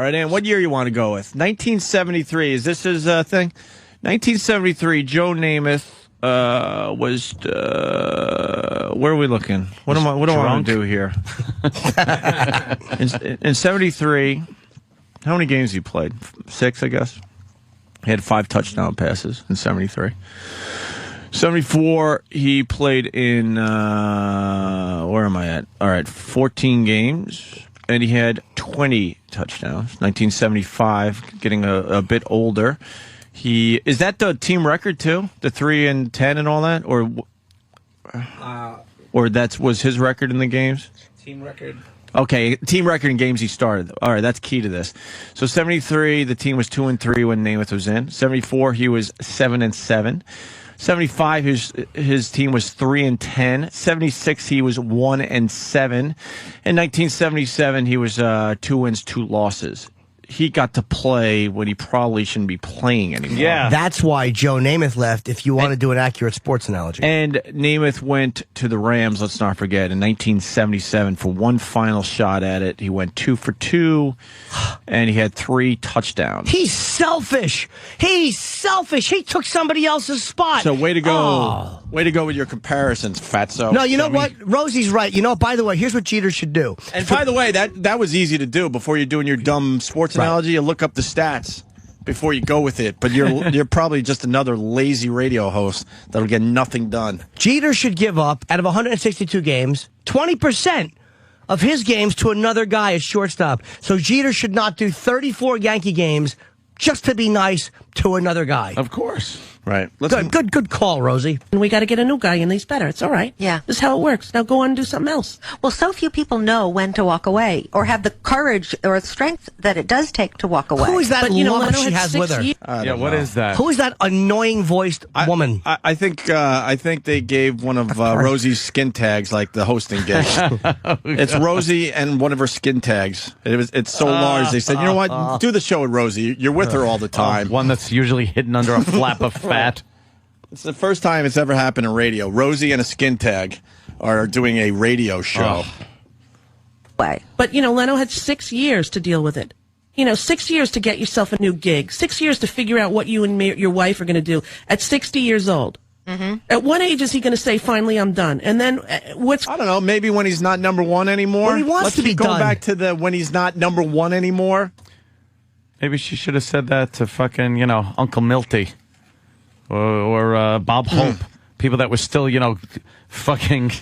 All right, Ann, what year you want to go with? 1973. Is this his thing? 1973, Joe Namath was... where are we looking? What do I want to do here? in 73, how many games he played? 6, I guess. He had 5 touchdown passes in 73. 74, he played in... where am I at? All right, 14 games. And he had 20 touchdowns. 1975, getting a bit older. Is that the team record too? The 3-10 and all that, or was his record in the games? Team record. Okay, team record in games he started. All right, that's key to this. So 73, the team was 2-3 when Namath was in. 74, he was 7-7. 75, his team was 3-10. 76, he was 1-7. In 1977, he was 2 wins, 2 losses. He got to play when he probably shouldn't be playing anymore. Yeah, that's why Joe Namath left. If you want to do an accurate sports analogy, and Namath went to the Rams. Let's not forget in 1977 for one final shot at it. He went 2 for 2, and he had 3 touchdowns. He's selfish. He's selfish. He took somebody else's spot. So way to go. Oh. Way to go with your comparisons, fatso. No, you know what? Rosie's right. You know, by the way, here's what Jeter should do. And by the way, that was easy to do before you're doing your dumb sports analogy. You look up the stats before you go with it. But you're probably just another lazy radio host that'll get nothing done. Jeter should give up, out of 162 games, 20% of his games to another guy at shortstop. So Jeter should not do 34 Yankee games just to be nice to another guy. Of course. Right. Good call, Rosie. And we got to get a new guy, and he's better. It's all right. Yeah. This is how it works. Now go on and do something else. Well, so few people know when to walk away or have the courage or strength that it does take to walk away. Who is that lump Leno she has with her? What is that? Who is that annoying-voiced woman? I think they gave one of Rosie's skin tags like the hosting gig. It's Rosie and one of her skin tags. It's so large. They said, you know what? Do the show with Rosie. You're with her all the time. One that's usually hidden under a flap of fat. It's the first time it's ever happened in radio. Rosie and a skin tag are doing a radio show. But, Leno had 6 years to deal with it. 6 years to get yourself a new gig. 6 years to figure out what you and your wife are going to do at 60 years old. Mm-hmm. At what age is he going to say, finally, I'm done? And then I don't know, maybe when he's not number 1 anymore. When he wants to be done. Let's go back to when he's not number 1 anymore. Maybe she should have said that to fucking, Uncle Milty. Or Bob Hope, people that were still, fucking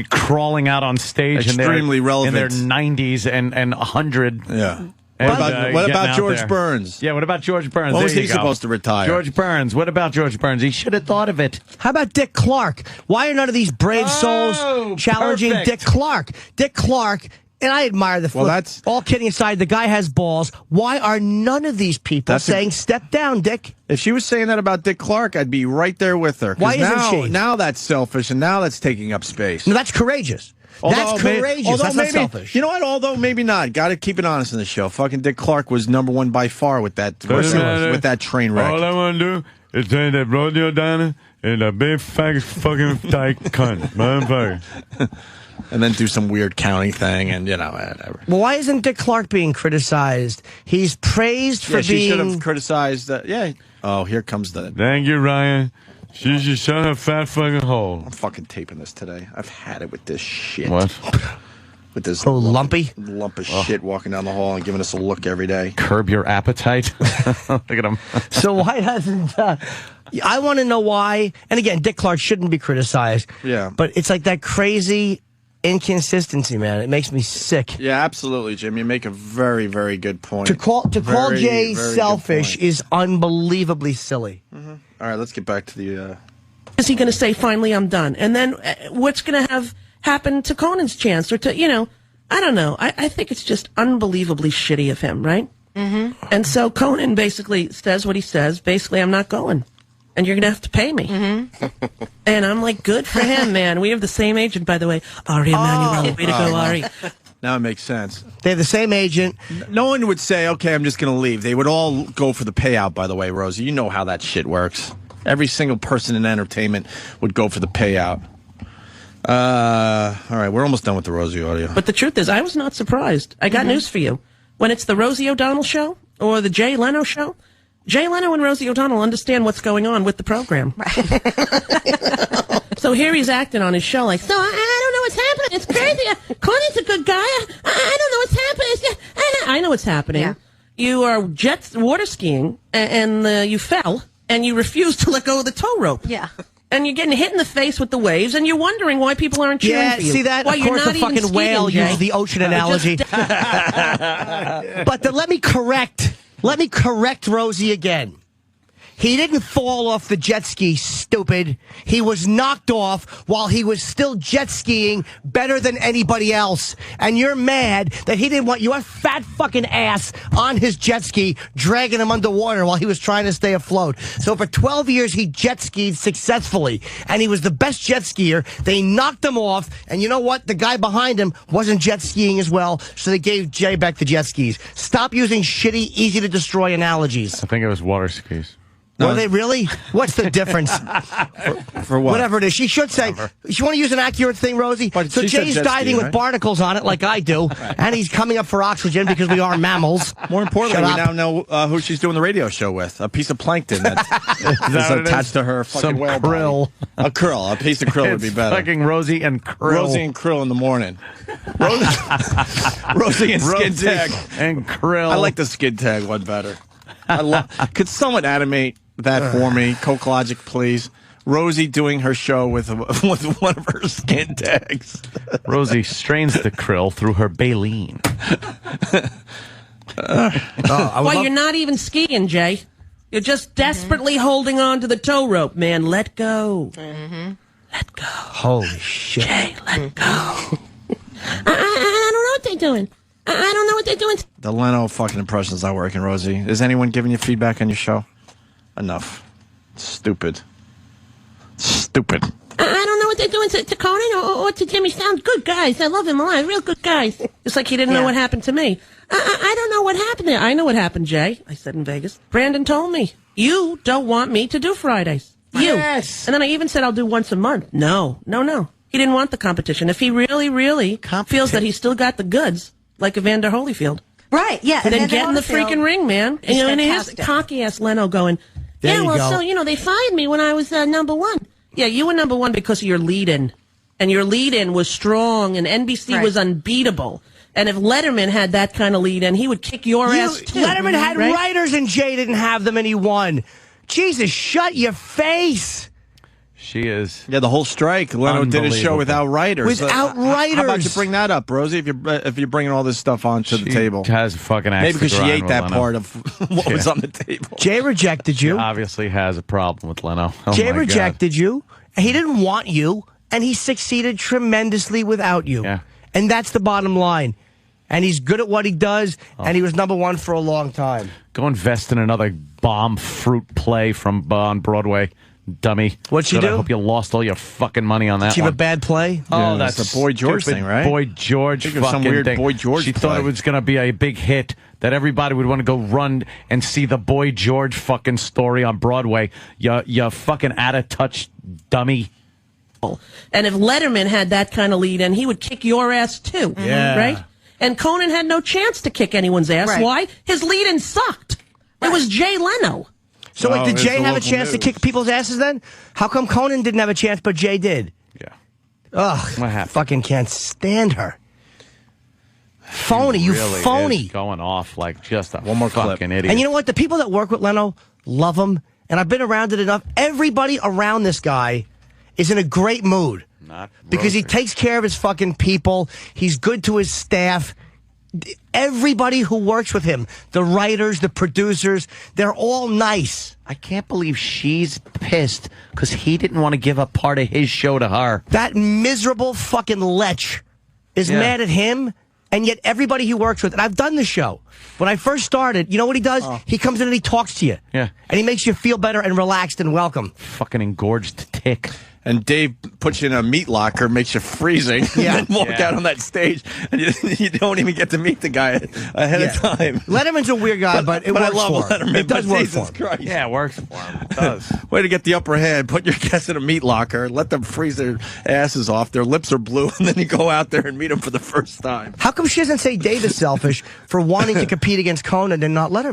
crawling out on stage extremely relevant in their 90s and 100. Yeah. And, what about George Burns? Yeah, what about George Burns? When was he supposed to retire? George Burns. What about George Burns? He should have thought of it. How about Dick Clark? Why are none of these brave souls challenging perfect. Dick Clark? Dick Clark. And I admire the flip. Well, all kidding aside, the guy has balls. Why are none of these people saying, step down, Dick? If she was saying that about Dick Clark, I'd be right there with her. Why isn't she? Now that's selfish, and now that's taking up space. No, that's courageous. That's courageous. That's not selfish. You know what? Although maybe not. Got to keep it honest in the show. Fucking Dick Clark was number 1 by far with that train wreck. All I want to do is say that rodeo diner is a big fucking tight cunt. Motherfucker. And then do some weird counting thing and, whatever. Well, why isn't Dick Clark being criticized? He's praised for being... she should have criticized... Oh, here comes the... Thank you, Ryan. She should shut her fat fucking hole. I'm fucking taping this today. I've had it with this shit. What? With this lumpy lump of shit walking down the hall and giving us a look every day. Curb your appetite. Look at him. So why doesn't... I want to know why... And again, Dick Clark shouldn't be criticized. Yeah. But it's like that crazy... inconsistency, man. It makes me sick. Yeah, absolutely, Jim. You make a very, very good point. To call Jay selfish is unbelievably silly. Mm-hmm. All right, let's get back to the... Is he going to say, finally, I'm done? And then what's going to have happen to Conan's chance? Or to, I don't know. I think it's just unbelievably shitty of him, right? Mm-hmm. And so Conan basically says what he says. Basically, I'm not going. And you're going to have to pay me. Mm-hmm. And I'm like, good for him, man. We have the same agent, by the way. Ari Emanuel. Way to go, Ari. Now it makes sense. They have the same agent. No one would say, okay, I'm just going to leave. They would all go for the payout, by the way, Rosie. You know how that shit works. Every single person in entertainment would go for the payout. All right, we're almost done with the Rosie audio. But the truth is, I was not surprised. I got news for you. when it's the Rosie O'Donnell show or the Jay Leno show, Jay Leno and Rosie O'Donnell understand what's going on with the program. So here he's acting on his show like, so I don't know what's happening. It's crazy. Conan's a good guy. I don't know what's happening. I know what's happening. Yeah. You are water skiing, and you fell, and you refused to let go of the tow rope. Yeah. And you're getting hit in the face with the waves, and you're wondering why people aren't cheering for you. See that? Why Of you're course, not the even fucking whale skiing, Jay. used the ocean analogy. But let me correct Rosie again. He didn't fall off the jet ski, stupid. He was knocked off while he was still jet skiing better than anybody else. And you're mad that he didn't want your fat fucking ass on his jet ski, dragging him underwater while he was trying to stay afloat. So for 12 years, he jet skied successfully. And he was the best jet skier. They knocked him off. And you know what? The guy behind him wasn't jet skiing as well. So they gave Jay back the jet skis. Stop using shitty, easy to destroy analogies. I think it was water skis. Were they really? What's the difference? For what? Whatever it is. She should say, you want to use an accurate thing, Rosie? But So she said Jay's jet ski, diving with right? barnacles on it like I do, and he's coming up for oxygen because we are mammals. More importantly, Shut we up. now know who she's doing the radio show with. A piece of plankton that is what it attached is? to her fucking Some whale krill. body. A krill. A piece of krill would be It's better. Fucking Rosie and Krill. Rosie and krill in the morning. Rosie and skin Rosie tag. and Krill. I like the skin tag one better. Could someone animate that for me? Coke Logic, please. Rosie doing her show with one of her skin tags. Rosie strains the krill through her baleen. Well, you're not even skiing, Jay. You're just desperately holding on to the tow rope, man. Let go. Let go. Holy shit. Jay, let go. I don't know what they're doing. I don't know what they're doing. The Leno fucking impression's not working, Rosie. Is anyone giving you feedback on your show? Enough. Stupid. Stupid. I don't know what they're doing to Conan or to Jimmy. Sound good guys. I love him a lot. Real good guys. It's like he didn't know what happened to me. I don't know what happened there. I know what happened, Jay. I said in Vegas. Brandon told me, you don't want me to do Fridays. You. Yes. And then I even said I'll do once a month. No. He didn't want the competition. If he really feels that he's still got the goods, like Evander Holyfield, Right, yeah. then Evander get in the Holyfield freaking ring, man. is And here's fantastic. cocky-ass Leno going, There you go. so, they fired me when I was number one. Yeah, you were number one because of your lead-in. And your lead-in was strong, and NBC Right. was unbeatable. And if Letterman had that kind of lead-in, he would kick your ass, too. Letterman had right? writers and Jay didn't have them and he won. Jesus, shut your face. She is. Yeah, the whole strike. Leno did his show Unbelievable. without writers. Without writers. How about you bring that up, Rosie? If you're bringing all this stuff onto the She table, has a fucking axe maybe to because she grind ate with that Leno. part of what was on the table. Jay rejected you. Obviously has a problem with Leno. Oh Jay my God. rejected you. He didn't want you, and he succeeded tremendously without you. Yeah. And that's the bottom line. And he's good at what he does, and he was number one for a long time. Go invest in another bomb fruit play from on Broadway, dummy. What'd she Good, do? I hope you lost all your fucking money on that Did she have a one. bad play? Oh, Yeah, that's it's a Boy George stupid thing, right? Boy George I think it was some fucking weird thing. Boy George She thought play. it was going to be a big hit, that everybody would want to go run and see the Boy George fucking story on Broadway. You fucking out-of-touch dummy. And if Letterman had that kind of lead-in, he would kick your ass, too. Yeah. Right? And Conan had no chance to kick anyone's ass. Right. Why? His lead-in sucked. It was Jay Leno. So wait, Oh, did it's Jay the have a local chance to news. kick people's asses then? How come Conan didn't have a chance, but Jay did? Yeah. Ugh, What happened? fucking can't stand her. Phony, you Really phony. is going off like just a One more clip. fucking idiot. And you know what? The people that work with Leno love him, and I've been around it enough. Everybody around this guy is in a great mood Not because he Rosie. takes care of his fucking people. He's good to his staff. Everybody who works with him, the writers, the producers, they're all nice. I can't believe she's pissed because he didn't want to give up part of his show to her. That miserable fucking lech is Yeah. mad at him, and yet everybody he works with, and I've done the show. When I first started, you know what he does? He comes in and he talks to you. Yeah. And he makes you feel better and relaxed and welcome. Fucking engorged tick. and Dave puts you in a meat locker, makes you freezing, and then walk out on that stage, and you don't even get to meet the guy ahead of time. Letterman's a weird guy, but it works I love for him. Letterman. It does but work Jesus for him. Christ. Yeah, it works for him. It does. Way to get the upper hand. Put your guests in a meat locker, let them freeze their asses off, their lips are blue, and then you go out there and meet them for the first time. How come she doesn't say Dave is selfish for wanting to compete against Conan and not Letterman?